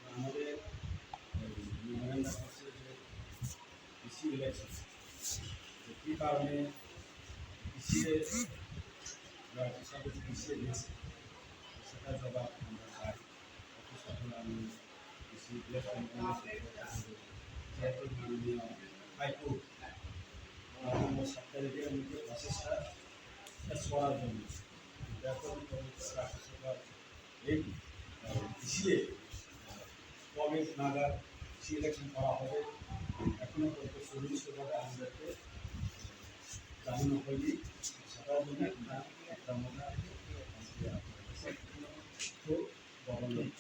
আমাদের মেমোরেন্ডাম হচ্ছে যে কৃষি ইলেকশন কী কারণে পিছিয়ে পিছিয়ে গেছে সেটা জবাব আমরা চাই অফিস এখন আমি কৃষি ইলেকশন যেহেতু মাননীয় হাইকোর্ট নভেম্বর 7 তারিখের মধ্যে প্রসেসটা শেষ করার জন্য ব্যাপক এই পিছিয়ে কবে নাগাদ কৃষি ইলেকশন করা হবে এখনও পর্যন্ত সুনিশ্চিতভাবে আমাদেরকে জানানো হয়নি সেটার জন্য একটা মোটা তো গভর্নমেন্ট